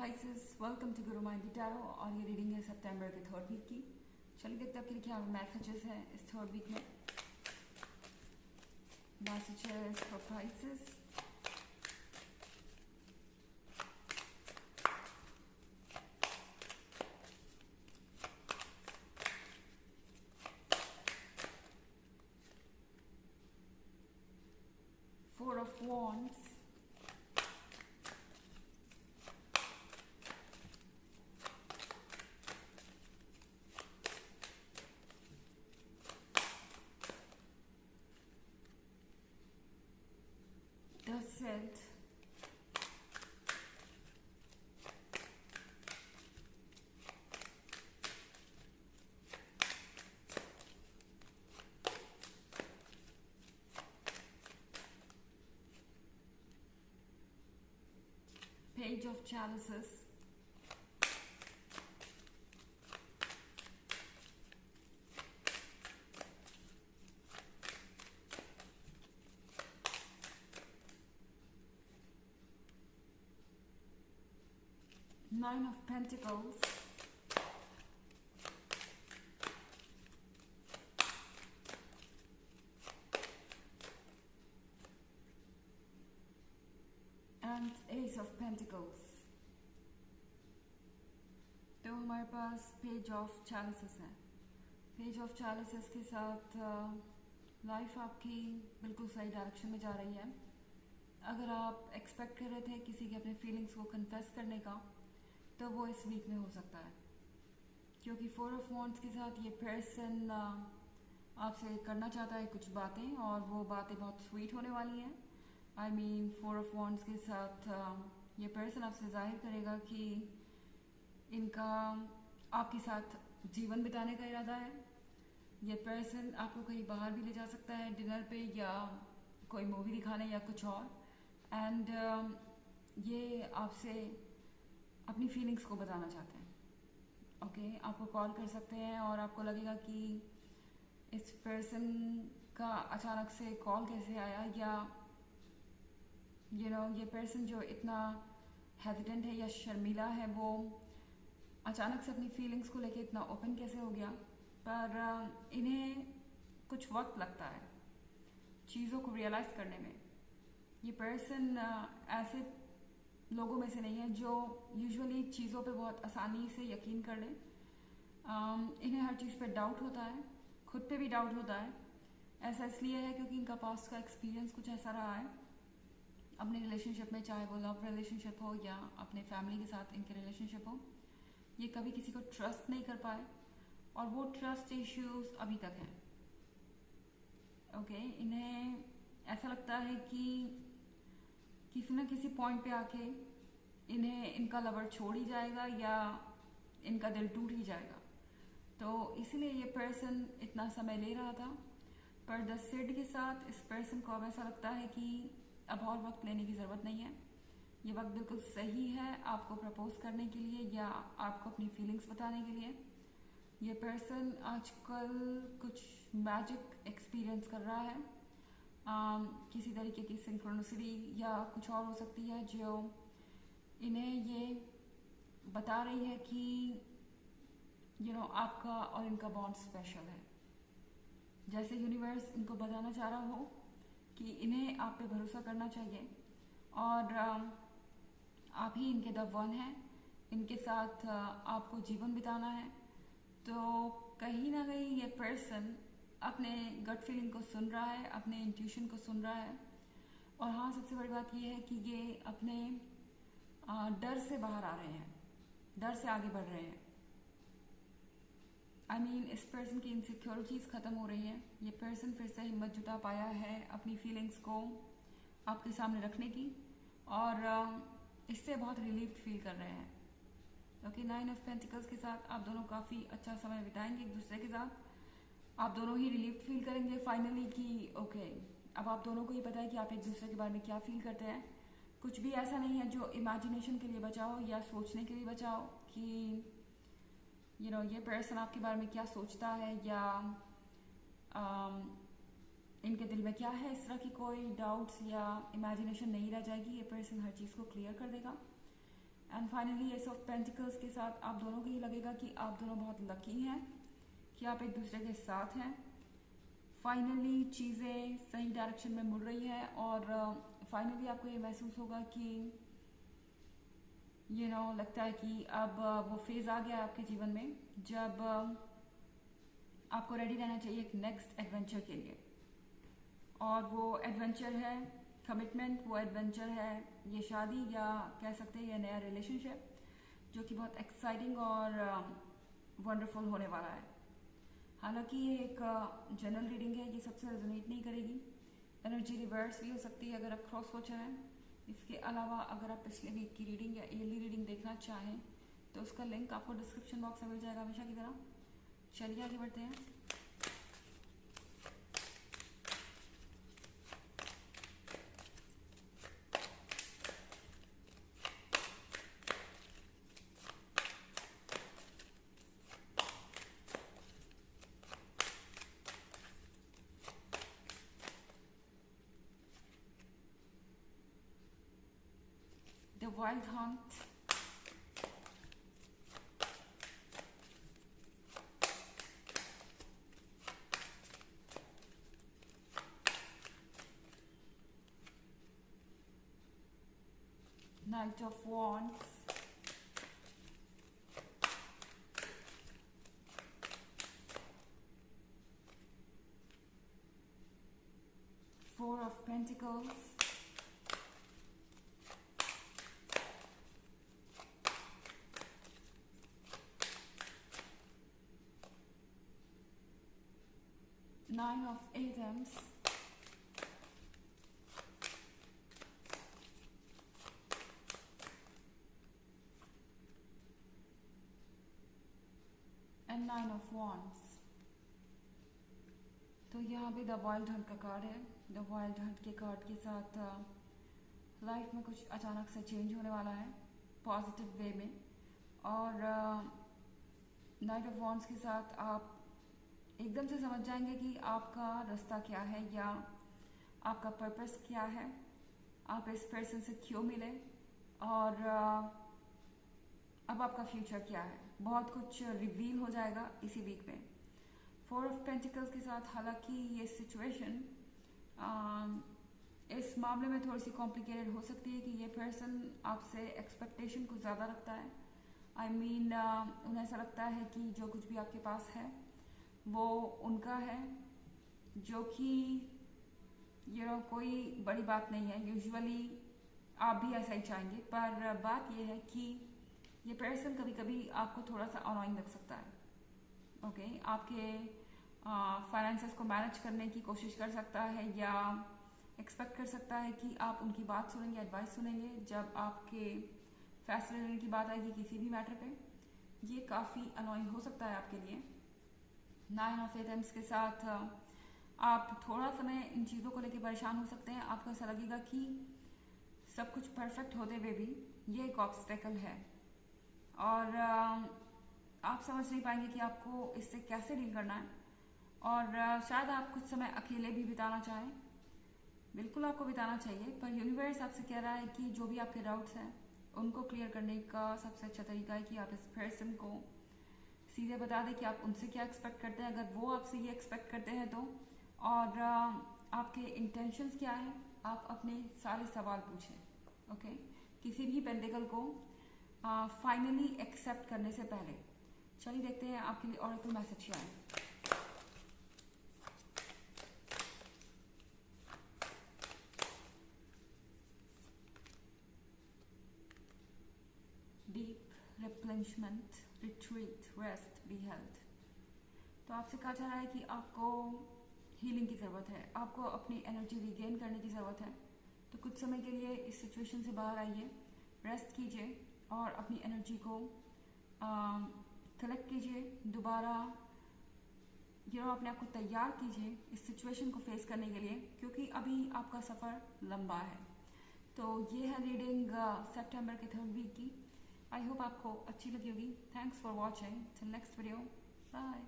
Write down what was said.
Pisces, welcome to Guru माइंडी tarot. और ये reading है सितंबर के थर्ड वीक की। चलिए देखते हैं आपके लिए क्या मैसेजेस हैं इस थर्ड वीक में। Messages for Pisces। Four of Wands, the Set, Page of Chalices, Nine of Pentacles, and Ace of Pentacles। तो हमारे पास पेज ऑफ चैलिसेस है। पेज ऑफ चैलिसेस के साथ लाइफ आपकी बिल्कुल सही डायरेक्शन में जा रही है। अगर आप एक्सपेक्ट कर रहे थे किसी के अपने फीलिंग्स को कन्फेस करने का, तो वो इस वीक में हो सकता है, क्योंकि फोर ऑफ वॉन्ड्स के साथ ये पर्सन आपसे करना चाहता है कुछ बातें, और वो बातें बहुत स्वीट होने वाली हैं। I mean four of wands के साथ ये पर्सन आपसे जाहिर करेगा कि इनका आपके साथ जीवन बिताने का इरादा है। ये पर्सन आपको कहीं बाहर भी ले जा सकता है डिनर पे, या कोई मूवी दिखाने, या कुछ और। एंड ये आपसे अपनी फीलिंग्स को बताना चाहते हैं। ओके, आपको कॉल कर सकते हैं और आपको लगेगा कि इस पर्सन का अचानक से कॉल कैसे आया, या ये पर्सन जो इतना हेजिटेंट है या शर्मीला है, वो अचानक से अपनी फीलिंग्स को लेके इतना ओपन कैसे हो गया। पर इन्हें कुछ वक्त लगता है चीज़ों को रियलाइज़ करने में। ये पर्सन ऐसे लोगों में से नहीं है जो यूजुअली चीज़ों पे बहुत आसानी से यकीन कर लें। इन्हें हर चीज़ पे डाउट होता है, खुद पे भी डाउट होता है। ऐसा इसलिए है क्योंकि इनका पास्ट का एक्सपीरियंस कुछ ऐसा रहा है अपने रिलेशनशिप में, चाहे वो लव रिलेशनशिप हो या अपने फैमिली के साथ इनके रिलेशनशिप हो। ये कभी किसी को ट्रस्ट नहीं कर पाए, और वो ट्रस्ट इश्यूज अभी तक हैं। ओके, इन्हें ऐसा लगता है कि किसी न किसी पॉइंट पे आके इन्हें इनका लवर छोड़ ही जाएगा, या इनका दिल टूट ही जाएगा। तो इसीलिए ये पर्सन इतना समय ले रहा था। पर द सिड के साथ इस पर्सन को अब ऐसा लगता है कि अब और वक्त लेने की ज़रूरत नहीं है। ये वक्त बिल्कुल सही है आपको प्रपोज करने के लिए, या आपको अपनी फीलिंग्स बताने के लिए। ये पर्सन आजकल कुछ मैजिक एक्सपीरियंस कर रहा है। किसी तरीके की सिंक्रोनिसिटी या कुछ और हो सकती है जो इन्हें ये बता रही है कि आपका और इनका बॉन्ड स्पेशल है। जैसे यूनिवर्स इनको बताना चाह रहा हो कि इन्हें आप पे भरोसा करना चाहिए, और आप ही इनके द वन हैं। इनके साथ आपको जीवन बिताना है। तो कहीं ना कहीं ये पर्सन अपने गट फीलिंग को सुन रहा है, अपने इंट्यूशन को सुन रहा है। और हाँ, सबसे बड़ी बात ये है कि ये अपने डर से बाहर आ रहे हैं, डर से आगे बढ़ रहे हैं। आई मीन इस पर्सन की इनसिक्योरिटीज़ ख़त्म हो रही हैं। ये पर्सन फिर से हिम्मत जुटा पाया है अपनी फीलिंग्स को आपके सामने रखने की, और इससे बहुत रिलीफ फील कर रहे हैं। ओके, नाइन ऑफ पेंटिकल्स के साथ आप दोनों काफ़ी अच्छा समय बिताएंगे एक दूसरे के साथ। आप दोनों ही रिलीफ फील करेंगे फाइनली कि ओके, अब आप दोनों को ही पता है कि आप एक दूसरे के बारे में क्या फील करते हैं। कुछ भी ऐसा नहीं है जो इमेजिनेशन के लिए बचाओ या सोचने के लिए बचाओ कि ये पर्सन आपके बारे में क्या सोचता है, या इनके दिल में क्या है। इस तरह की कोई डाउट्स या इमेजिनेशन नहीं रह जाएगी। ये पर्सन हर चीज़ को क्लियर कर देगा। And finally S of pentacles के साथ आप दोनों को ये लगेगा कि आप दोनों बहुत लकी हैं कि आप एक दूसरे के साथ हैं। फाइनली चीज़ें सही डायरेक्शन में मुड़ रही है और फाइनली आपको ये महसूस होगा कि लगता है कि अब वो फेज़ आ गया आपके जीवन में जब आपको रेडी रहना चाहिए एक नेक्स्ट एडवेंचर के लिए। और वो एडवेंचर है कमिटमेंट, वो एडवेंचर है ये शादी या कह सकते हैं ये नया रिलेशनशिप जो कि बहुत एक्साइटिंग और वंडरफुल होने वाला है। हालांकि ये एक जनरल रीडिंग है, ये सबसे रेजोनेट नहीं करेगी। एनर्जी रिवर्स भी हो सकती है अगर आप क्रॉस वॉचर हैं। इसके अलावा अगर आप पिछले वीक की रीडिंग या ईयरली रीडिंग देखना चाहें तो उसका लिंक आपको डिस्क्रिप्शन बॉक्स में मिल जाएगा हमेशा की तरह। चलिए आगे बढ़ते हैं। The Wild Hunt, Knight of Wands, Four of Pentacles, Nine of Atoms, and Nine of Wands। तो यहाँ पे द वाइल्ड हंट का कार्ड है। द वाइल्ड हंट के कार्ड के साथ लाइफ में कुछ अचानक से चेंज होने वाला है पॉजिटिव वे में। और नाइट ऑफ वॉन्ड्स के साथ आप एकदम से समझ जाएंगे कि आपका रास्ता क्या है या आपका पर्पस क्या है, आप इस पर्सन से क्यों मिले और अब आपका फ्यूचर क्या है। बहुत कुछ रिवील हो जाएगा इसी वीक में। फोर ऑफ पेंटिकल्स के साथ हालांकि ये सिचुएशन इस मामले में थोड़ी सी कॉम्प्लिकेटेड हो सकती है कि ये पर्सन आपसे एक्सपेक्टेशन कुछ ज़्यादा रखता है। आई मीन उन्हें ऐसा लगता है कि जो कुछ भी आपके पास है वो उनका है, जो कि कोई बड़ी बात नहीं है। यूजुअली आप भी ऐसा ही चाहेंगे, पर बात ये है कि ये पर्सन कभी कभी आपको थोड़ा सा अननोइंग लग सकता है। ओके, आपके फाइनेंसेस को मैनेज करने की कोशिश कर सकता है या एक्सपेक्ट कर सकता है कि आप उनकी बात सुनेंगे, एडवाइस सुनेंगे जब आपके फैसले लेने की बात आएगी किसी भी मैटर पे। ये काफ़ी अननोइंग हो सकता है आपके लिए। नाइन ऑफ एटम्स के साथ आप थोड़ा समय इन चीज़ों को लेकर परेशान हो सकते हैं। आपको ऐसा लगेगा कि सब कुछ परफेक्ट होते हुए भी ये एक ऑब्स्टेकल है और आप समझ नहीं पाएंगे कि आपको इससे कैसे डील करना है। और शायद आप कुछ समय अकेले भी बिताना चाहें, बिल्कुल आपको बिताना चाहिए, पर यूनिवर्स आपसे कह रहा है कि जो भी आपके डाउट्स हैं उनको क्लियर करने का सबसे अच्छा तरीका है कि आप इस पर्सन को सीधे बता दें कि आप उनसे क्या एक्सपेक्ट करते हैं, अगर वो आपसे ये एक्सपेक्ट करते हैं तो। और आपके इंटेंशंस क्या हैं, आप अपने सारे सवाल पूछें। ओके, किसी भी पेंटिकल को फाइनली एक्सेप्ट करने से पहले। चलिए देखते हैं आपके लिए ऑरेकल मैसेज क्या है। Deep replenishment, retreat, rest, be health. तो आपसे कहा जा रहा है कि आपको हीलिंग की ज़रूरत है, आपको अपनी एनर्जी रिगेन करने की ज़रूरत है। तो कुछ समय के लिए इस सिचुएशन से बाहर आइए, रेस्ट कीजिए और अपनी एनर्जी को कलेक्ट कीजिए, दोबारा अपने आप को तैयार कीजिए इस सिचुएशन को फेस करने के लिए, क्योंकि अभी आपका सफ़र लंबा है। तो ये है रीडिंग सितंबर के 3rd वीक की। आई होप आपको अच्छी लगी होगी। Thanks for watching, till next video, bye.